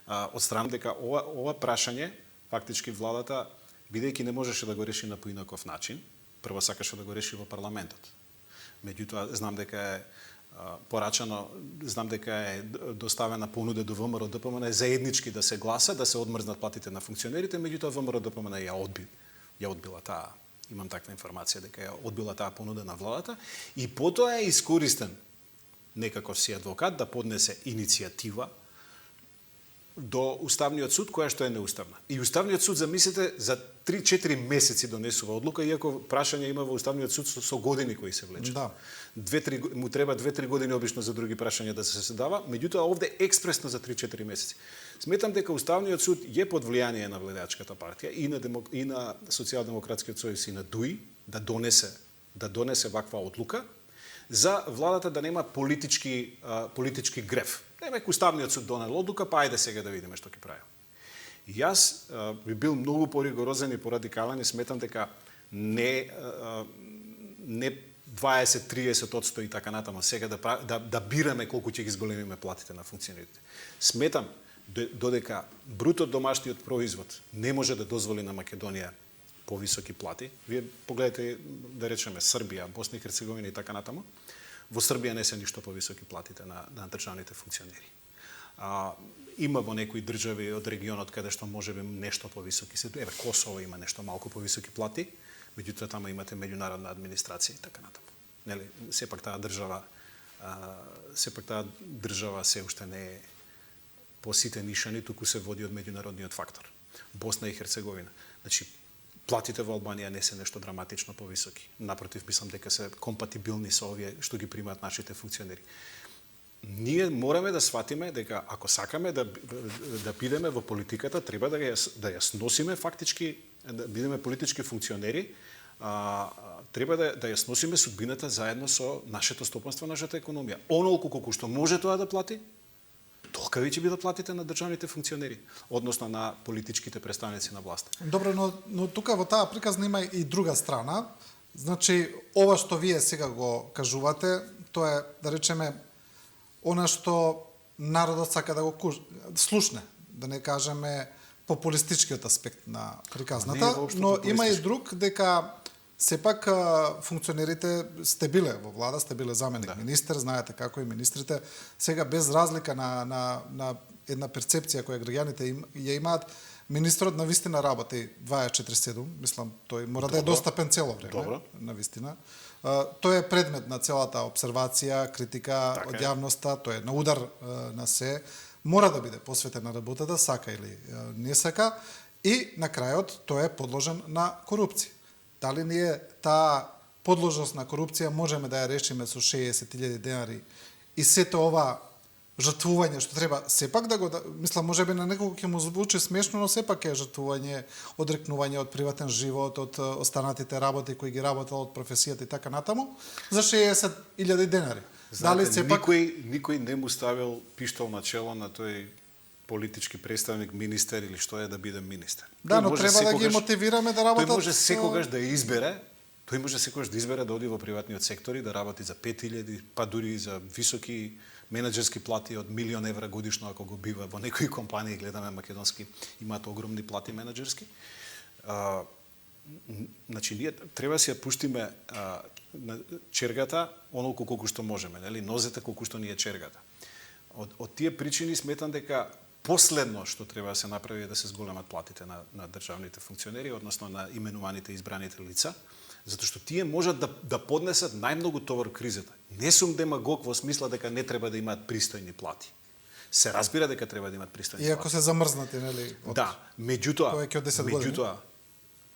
од страна дека ова прашање фактички владата, бидејќи не можеше да го реши на поинаков начин, прво сакаше да го реши во парламентот. Меѓутоа знам дека е порачано, знам дека е доставена понуда до ВМРО ДПМН заеднички да се гласа, да се одмрзнат платите на функционерите, меѓутоа ВМРО ДПМН ја одбила таа, имам таква информација дека ја одбила таа понуда на владата и потоа е искористен некаков си адвокат да поднесе иницијатива до Уставниот суд, која што е неуставна. И Уставниот суд, замислете, за 3-4 месеци донесува одлука, иако прашање има во Уставниот суд со години кои се влечат. Да. Му треба 2-3 години обично за други прашања да се седава, меѓутоа овде експресно за 3-4 месеци. Сметам дека Уставниот суд е под влијание на влијачката партија и на Социјалдемократскиот сојуз и на ДУИ да донесе ваква одлука за владата да нема политички греф. Немек Уставниот суд донел одлука, па ајде сега да видиме што ќе правиме. И јас би бил многу поригорозен и порадикален и сметам дека не 20-30% и така натаму сега да бираме колку ќе ги зголемиме платите на функционерите. Сметам додека бруто домашниот производ не може да дозволи на Македонија повисоки плати. Вие погледате, да речеме, Србија, Босна и Херцеговина и така натаму. Во Србија не се ништо повисоки платите на државните функционери. Има во некои држави од регионот каде што можеби нешто повисоки се. Еве Косово има нешто малку повисоки плати, меѓутоа таму имате меѓународна администрација и така натаму. Нели, сепак таа држава се уште не е по сите нишани, туку се води од меѓународниот фактор. Босна и Херцеговина. Значи, платите во Албанија не се нешто драматично повисоки. Напротив, мислам дека се компатибилни со овие што ги примаат нашите функционери. Ние мораме да сватиме дека ако сакаме да бидеме во политиката, треба да ја сносиме фактички, да бидеме политички функционери, треба да ја сносиме судбината заедно со нашето стопанство, нашата економија. Онолку колку што може тоа да плати, толка ви ќе би да платите на државните функционери, односно на политичките представници на власт. Добро, но тука во таа приказна има и друга страна. Значи, ова што вие сега го кажувате, тоа е, да речеме, она што народот сака да го слушне, да не кажеме популистичкиот аспект на приказната, Не е воопшто но има и популистички. друг дека сепак функционерите сте биле во влада, сте биле заменик министер, знаете како и министрите, сега без разлика на една перцепција која граѓаните ја имаат, министрот на вистина работи 24/7, мислам тој мора да е достапен цело време, Добро. на вистина. Тој е предмет на целата обсервација, критика Така од е. јавноста, тој е на удар на се, мора да биде посветен на работата, сака или не сака, и на крајот тој е подложен на корупција. Дали ние таа подложност на корупција можеме да ја решиме со 60.000 денари и сето ова жртвување што треба сепак да го мислам можеби на некого ќе му звучи смешно, но сепак е жртвување, одрекнување од приватен живот, од останатите работи кои ги работел, од професијата и така натаму за 60.000 денари. Знаете, Дали сепак никој не му ставил пиштол на чело на тој политички представник, министер или што е да биде министер. да, Тој но може треба да ги секогаш- мотивираме да Тој работат. може секогаш да избере, да оди во приватниот сектор и да работи за 5.000, па дури и за високи менаџерски плати од 1.000.000 евра годишно ако го бива во некои компании, гледаме македонски, имаат огромни плати менаџерски. Значи ние треба да си ја пуштиме на чергата онолку колку што можеме, нели, нозете колку што ни е чергата. Од тие причини сметам дека последно што треба да се направи е да се зголемат платите на државните функционери, односно на именуваните и избраните лица, затоа што тие можат да поднесат најмногу товар кризата. Не сум демагог во смисла дека не треба да имаат пристојни плати. Се разбира дека треба да имаат пристојни плати. Иако се замрзнати, нели? Да, меѓутоа, повеќе од 10 години.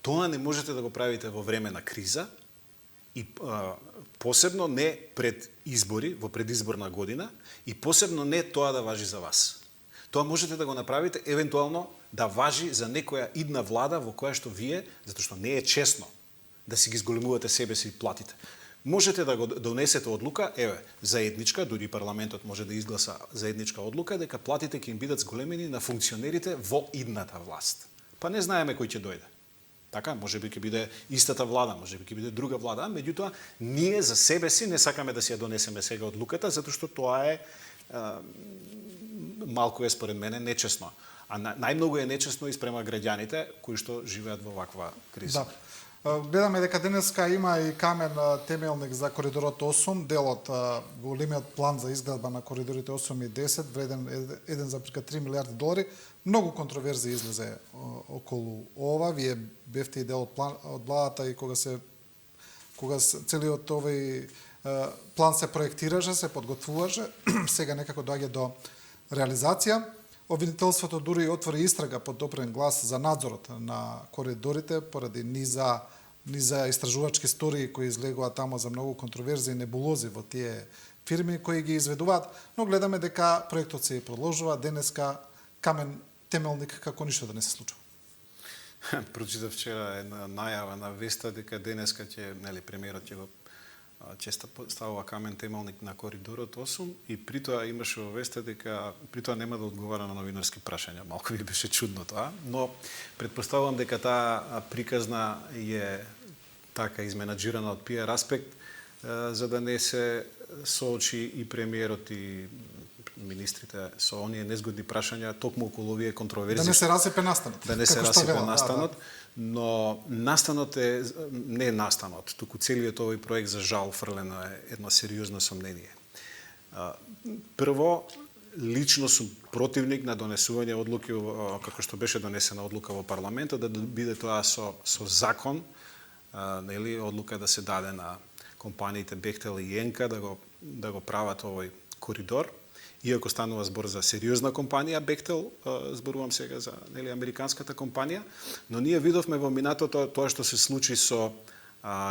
тоа не можете да го правите во време на криза и посебно не пред избори, во предизборна година, и посебно не тоа да важи за вас. Тоа можете да го направите евентуално да важи за некоја идна влада во која што вие, затоа што не е честно да си ги зголемувате себе си платите. Можете да го донесете одлука, заедничка, дури парламентот може да изгласа заедничка одлука дека платите ќе им бидат зголемени на функционерите во идната власт. Па не знаеме кој ќе дојде. Така, можеби ќе биде истата влада, можеби ќе биде друга влада, меѓутоа ние за себе си не сакаме да си ја донесеме сега одлуката, затоа што тоа е малку е според мене нечесно. А најмногу е нечесно и спрема граѓаните кои што живеат во ваква криза. Да. Гледаме дека денеска има и камен темелник за коридорот 8, дел од големиот план за изградба на коридорите 8 и 10, вреден 1,3 милиарди долари. Многу контроверзии излезе околу ова. Вие бевте и дел од владата и кога целиот овој план се проектираше, се подготвуваше, сега некако доаѓа до реализација. Обвинителството дури и отвори истрага под допрен глас за надзорот на коридорите поради низа истражувачки истории кои излегуваат тамо за многу контроверзии и небулози во тие фирми кои ги изведуваат, но гледаме дека проектот се продолжува денеска камен темелник како ништо да не се случува. Прочитав вчера една најава на Веста дека денеска премиерот ќе ставува камен темелник на коридорот 8 и притоа имаше во Веста дека притоа нема да одговара на новинарски прашања. Малку ми беше чудно тоа, но претпоставувам дека таа приказна е така изменаџирана од PR аспект за да не се соочи и премиерот и министрите со оние незгодни прашања токму околу овие контроверзии. Да не се расипе настанот. Да не се расипе настанот, но настанот не настанот, туку целиот овој проект за жал фрлено е едно сериозно сомнение. Прво, лично сум противник на донесување одлуки, како што беше донесена одлука во парламентот, да биде тоа со закон, одлука да се даде на компаниите Бехтел и Енка да го прават овој коридор. Иако станува збор за сериозна компанија Бехтел, зборувам сега за американската компанија, но ние видовме во минатото тоа што се случи со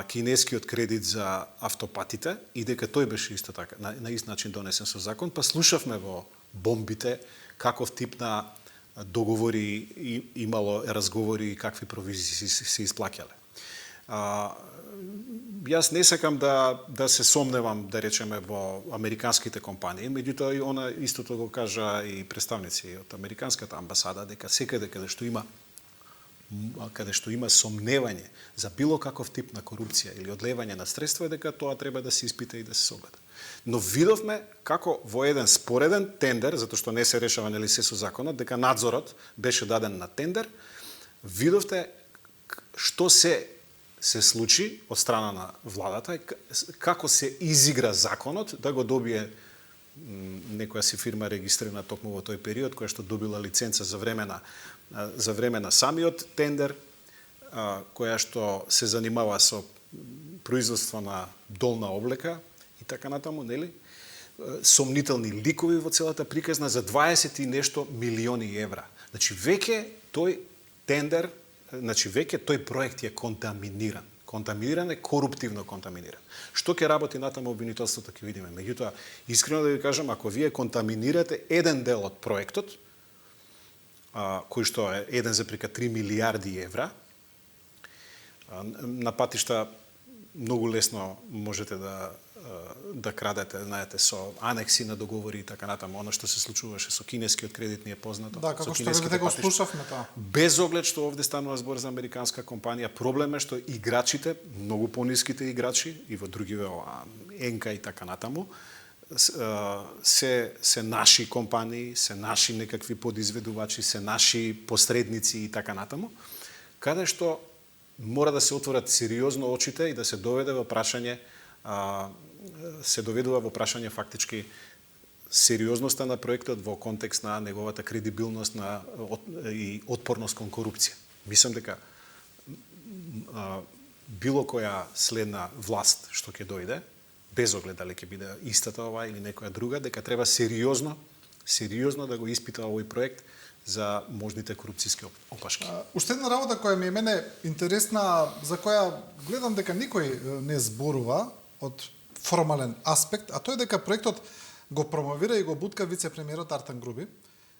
кинескиот кредит за автопатите и дека тој беше исто така на ист начин донесен со закон, па слушавме во бомбите каков тип на договори имало разговори и какви провизии се исплаќале. Јас не сакам да се сомневам, да речеме, во американските компании, меѓутоа и она истото го кажа и представници од американската амбасада, дека секаде каде што има каде што има сомневање за било каков тип на корупција или одлевање на средства, дека тоа треба да се испита и да се согледа. Но видовме како во еден спореден тендер, затоа што не се решава нели се со законот, дека надзорот беше даден на тендер, видовте што се случи од страна на владата, како се изигра законот да го добие некоја си фирма регистрирана токму во тој период, која што добила лиценца за време на самиот тендер, која што се занимава со производство на долна облека и така натаму, нели? Сомнителни ликови во целата приказна за 20 и нешто милиони евра. Значи веќе тој тендер, веќе тој проект е контаминиран. Контаминиран е, коруптивно контаминиран. Што ќе работи натаму обвинителството, ќе видиме. Меѓутоа, искрено да ви кажам, ако вие контаминирате еден дел од проектот, кој што е 1,3 милиарди евра, на патишта многу лесно можете да крадете, знаете, со анекси на договори и така натаму. Оно што се случуваше со кинескиот кредит не е познато. Да, како што веќе го слушавме тоа. Без оглед што овде станува збор за американска компанија, проблем е што играчите, многу пониските играчи и во други Енка и така натаму, се наши компании, се наши некакви подизведувачи, се наши посредници и така натаму, каде што мора да се отворат сериозно очите и да се доведе во прашање фактички сериозноста на проектот во контекст на неговата кредибилност и отпорност кон корупција. Мислам дека било која следна власт што ќе дојде, без оглед дали ќе биде истата ова или некоја друга, дека треба сериозно да го испита овој проект за можните корупцијски опашки. Уште една работа која ми е мене интересна, за која гледам дека никој не зборува од формален аспект, а тој е дека проектот го промовира и го бутка вице-премиерот Артан Груби,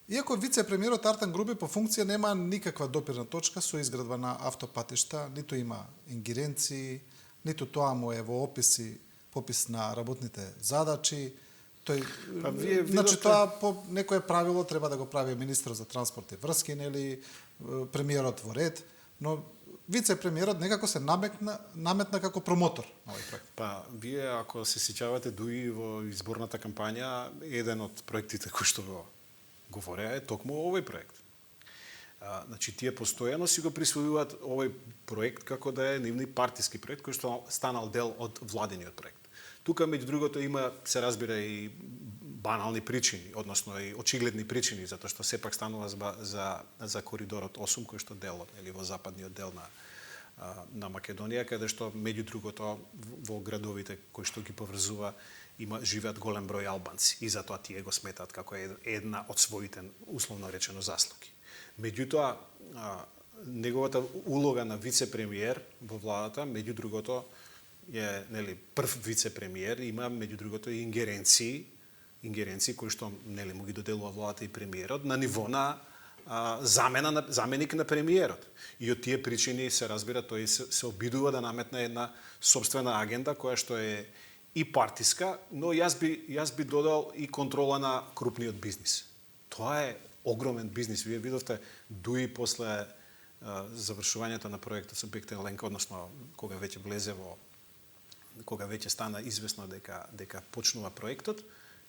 иако вице-премиерот Артан Груби по функција нема никаква допирна точка со изградба на автопатишта, ниту има ингеренции, ниту тоа му е во попис на работните задачи. Значи тоа по некое правило треба да го прави министерот за транспорт и врски, нели, премиерот во ред, но вице-премиерот некако се наметна како промотор на овој проект. Па, вие ако се сеќавате дуи во изборната кампања, еден од проектите кои што го говореа е токму овој проект. Значи, тие постојано си го присвојуваат овој проект како да е нивни партиски проект кој што станал дел од владиниот проект. Тука, меѓу другото, има, се разбира, и банални причини, односно и очигледни причини, затоа што сепак станува за коридорот 8, кој што делот, или во западниот дел на Македонија, каде што, меѓу другото, во градовите кои што ги поврзува, живеат голем број албанци, и затоа тие го сметаат како една од своите, условно речено, заслуги. Меѓутоа, неговата улога на вице-премиер во владата, меѓу другото, е, нели, прв вице-премиер, има меѓу другото и ингеренции кои што, нели, му ги доделува владата и премиерот на ниво на заменик на премиерот. И од тие причини се разбира тој се обидува да наметне една собствена агенда која што е и партиска, но јас би додал и контрола на крупниот бизнис. Тоа е огромен бизнис. Вие видовте дуи после завршувањето на проектот со Бехтел Ленка, односно кога веќе стана известно дека почнува проектот,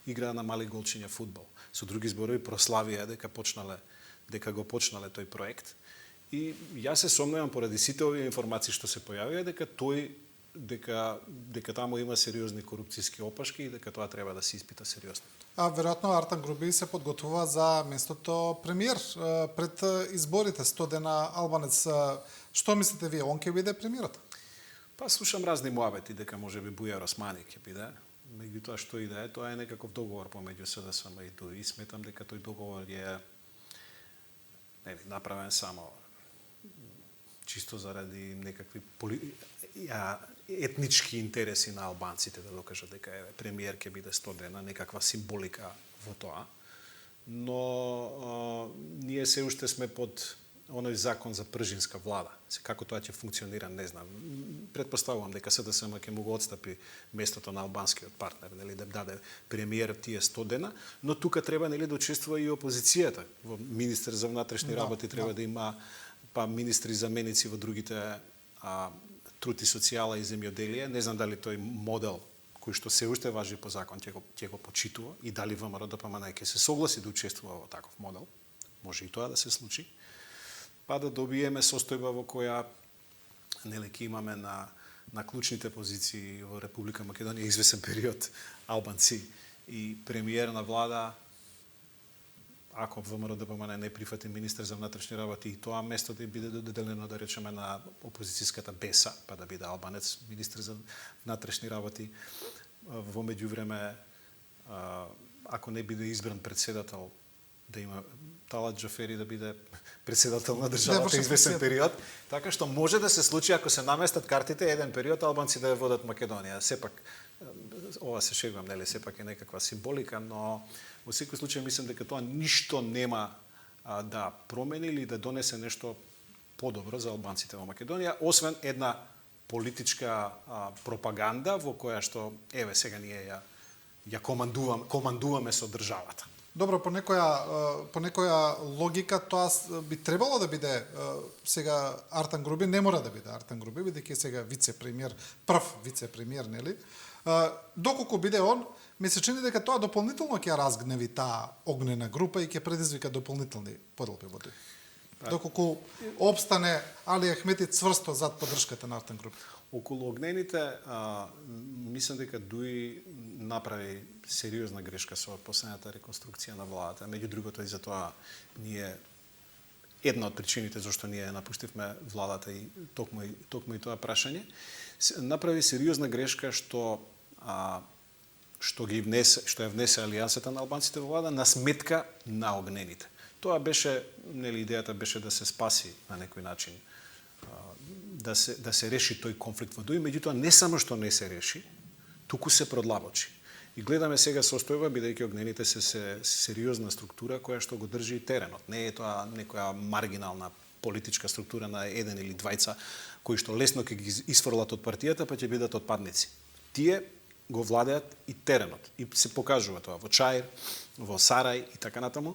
игра на мали голчиња фудбал. Со други зборови прославија дека го почнале тој проект. И јас се сомневам поради сите овие информации што се појавија дека таму има сериозни корупцијски опашки и дека тоа треба да се испита сериозно. Веројатно Артан Груби се подготвува за местото премиер пред изборите 100 дена албанец. Што мислите вие, он ќе биде премиерот? Па слушам разни муабети дека можеби Бујар Османи ќе биде. Меѓутоа што и да е, тоа е некаков договор помеѓу СДСМ и ДУИ. Сметам дека тој договор е направен само чисто заради некакви етнички интереси на албанците, да докажат дека премиер ќе биде 100 дена, некаква символика во тоа. Но ние се уште сме под оној закон за пржинска влада. Како тоа ќе функционира, не знам. Предпоставувам дека СДСМ ќе му го отстапи местото на албанскиот партнер, нели, да даде премиер тие 100 дена, но тука треба, нели, да учествува и опозицијата. Министер за внатрешни работи треба да има па министри заменици во другите труд и социјала и земјоделие. Не знам дали тој модел кој што се уште важи по закон ќе го почитува и дали ВМРО-ДПМН ќе се согласи да учествува во таков модел. Може и тоа да се случи. Па да добиеме состојба во која ќе имаме на клучните позиции во Република Македонија извесен период албанци и премиер на влада, ако ВМРО-ДПМН не прифати министер за внатрешни работи и тоа место да биде доделено, да речеме, на опозицијската БЕСА, па да биде албанец министер за внатрешни работи, во меѓувреме, ако не биде избран председател, да има Талат Џафери да биде председател на државата известен период, така што може да се случи ако се наместат картите еден период албанци да ја водат Македонија. Сепак ова се шегувам, нели, сепак е некаква символика, но во секој случај мислам дека тоа ништо нема да промени или да донесе нешто подобро за албанците во Македонија, освен една политичка пропаганда во која што еве сега ние ја командуваме со државата. Добро, по некоја логика тоа би требало да биде сега Артан Груби, не мора да биде Артан Груби, бидејќи сега вице-премиер, прв вице-премиер, нели? Доколку биде он, ми се чини дека тоа дополнително ќе разгневи таа огнена група и ќе предизвика дополнителни поделби во тој. Доколку обстане Али Ахмети цврсто зад поддршката на Артан Груби. Околу огнените, мислам дека Дуи направи сериозна грешка со последната реконструкција на владата. Меѓу другото и за тоа ние една од причините зашто ние напуштивме владата и токму и тоа прашање, направи сериозна грешка што ја внесе алијансата на албанците во влада на сметка на огнените. Тоа беше, нели, идејата беше да се спаси на некој начин, да се реши тој конфликт во Дуи, меѓутоа не само што не се реши, туку се продлабочи. И гледаме сега состојба, бидејќи огнените се сериозна структура која што го држи теренот. Не е тоа некоја маргинална политичка структура на еден или двајца кои што лесно ќе ги исфрлат од партијата, па ќе бидат отпадници. Тие го владеат и теренот и се покажува тоа во Чаир, во Сарај и така натаму.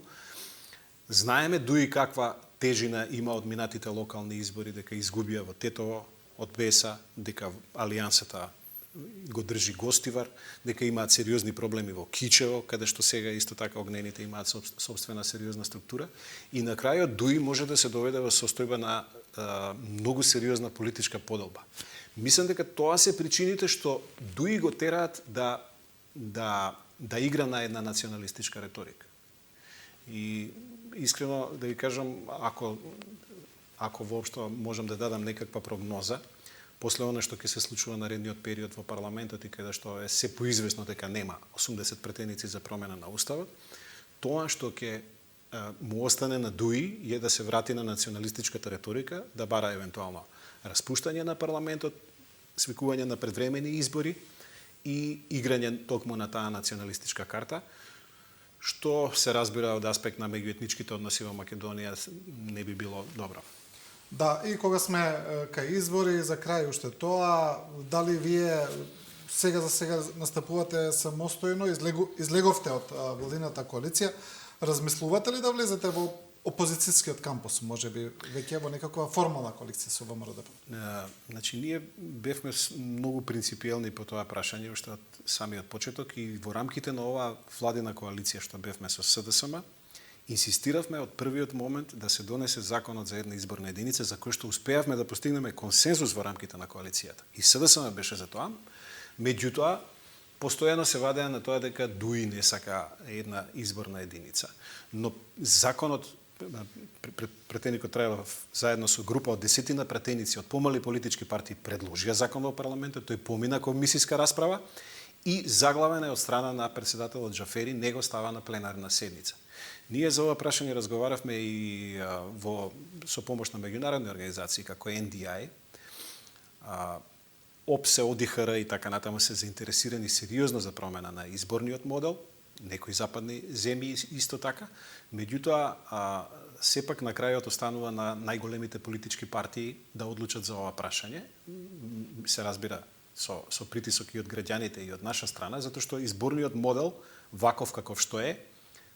Знаеме Дуи каква тежина има од минатите локални избори, дека изгубија во Тетово од БЕСА, дека алијансата го држи Гостивар, дека имаат сериозни проблеми во Кичево, каде што сега исто така огнените имаат собствена сериозна структура. И на крајот Дуи може да се доведе во состојба на многу сериозна политичка поделба. Мислам дека тоа се причините што Дуи го тераат да игра на една националистичка реторика. И искрено да ви кажам, ако воопшто можам да дадам некаква прогноза, после она што ќе се случува наредниот период во парламентот и каде што е се поизвестно дека нема 80 претеници за промена на уставот, тоа што ќе му остане на Дуи е да се врати на националистичката реторика, да бара евентуално распуштање на парламентот, свикување на предвремени избори и играње токму на таа националистичка карта, што се разбира од аспект на меѓуетничките односи во Македонија не би било добро. Да, и кога сме кај избори, за крај уште тоа, дали вие сега за сега настапувате самостојно, излеговте од владината коалиција, размислувате ли да влезете во опозицијскиот кампус, може би веќе во некаква формална коалиција со ВМРО-ДПМН? Значи, ние бевме многу принципиелни по тоа прашање уште од самиот почеток и во рамките на оваа владина коалиција што бевме со СДСМ, инсистиравме од првиот момент да се донесе законот за една изборна единица, за кој што успеавме да постигнеме консензус во рамките на коалицијата. И СДСМ беше за тоа, меѓутоа, постојано се вадеа на тоа дека Дуи не сака една изборна единица. Но законот, претеникот Трајлов заедно со група од 10 претеници од помали политички партии предложија закон во парламентот, тој помина комисијска расправа и заглавен е од страна на председателот Џафери, не го става на пленарна седница. Ние за ова прашање разговаравме и со помош на меѓународни организации како NDI, ОПСЕ, ОДИХР и така натаму се заинтересирани сериозно за промена на изборниот модел, некои западни земји исто така, меѓутоа сепак на крајот останува на најголемите политички партии да одлучат за ова прашање. Се разбира со притисок и од граѓаните и од наша страна, затоа што изборниот модел, ваков каков што е,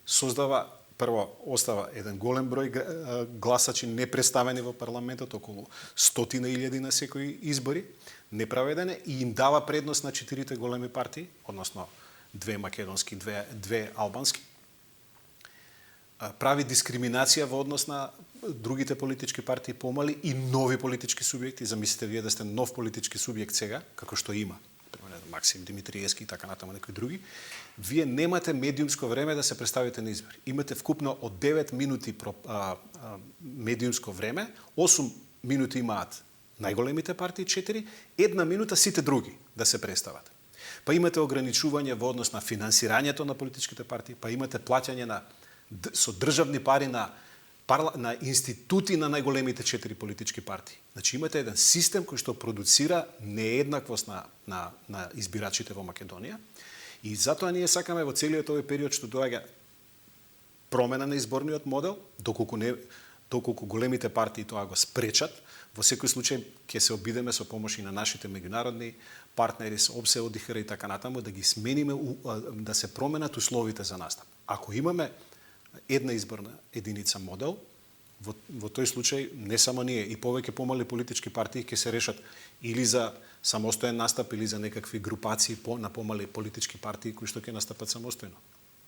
создава прво остава еден голем број гласачи непреставени во парламентот, околу 100.000 на секои избори, непроведене, и им дава предност на 4 големи партии, односно 2 македонски, 2 албански. Прави дискриминација во однос на другите политички партии помали и нови политички субјекти. Замислите вие да сте нов политички субјект сега, како што има Максим Димитриевски и така натаму некои други. Вие немате медиумско време да се представите на избори. Имате вкупно од 9 минути медиумско време, 8 минути имаат најголемите партии, 4, 1 минута сите други да се представат. Па имате ограничување во однос на финансирањето на политичките партии, па имате плаќање со државни пари на институти на најголемите 4 политички партии. Значи имате еден систем кој што продуцира нееднаквост на избирачите во Македонија, и затоа ние сакаме во целиот овој период што доаѓа промена на изборниот модел, доколку големите партии тоа го спречат. Во секој случај ќе се обидеме со помош и на нашите меѓународни партнери, со ОБСЕ, ОДИХР и така натаму, да ги смениме, да се променат условите за настап. Ако имаме една изборна единица модел, во тој случај не само ние, и повеќе помали политички партии ќе се решат или за самостоен настап или за некакви групации на помали политички партии кои што ќе настапат самостојно.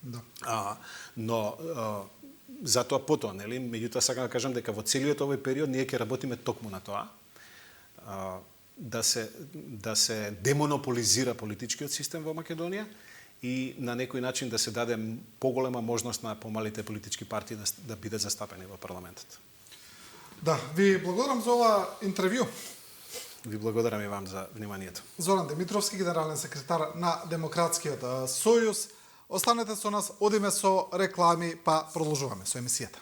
Да. Но затоа потоа, нели, меѓутоа сакам да кажам дека во целиот овој период ние ќе работиме токму на тоа, да се демонополизира политичкиот систем во Македонија и на некој начин да се даде поголема можност на помалите политички партии да бидат застапени во парламентот. Да, ви благодарам за ова интервју. Ви благодарам и вам за вниманието. Зоран Димитровски, генерален секретар на Демократскиот сојуз. Останете со нас, одиме со реклами, па продолжуваме со емисијата.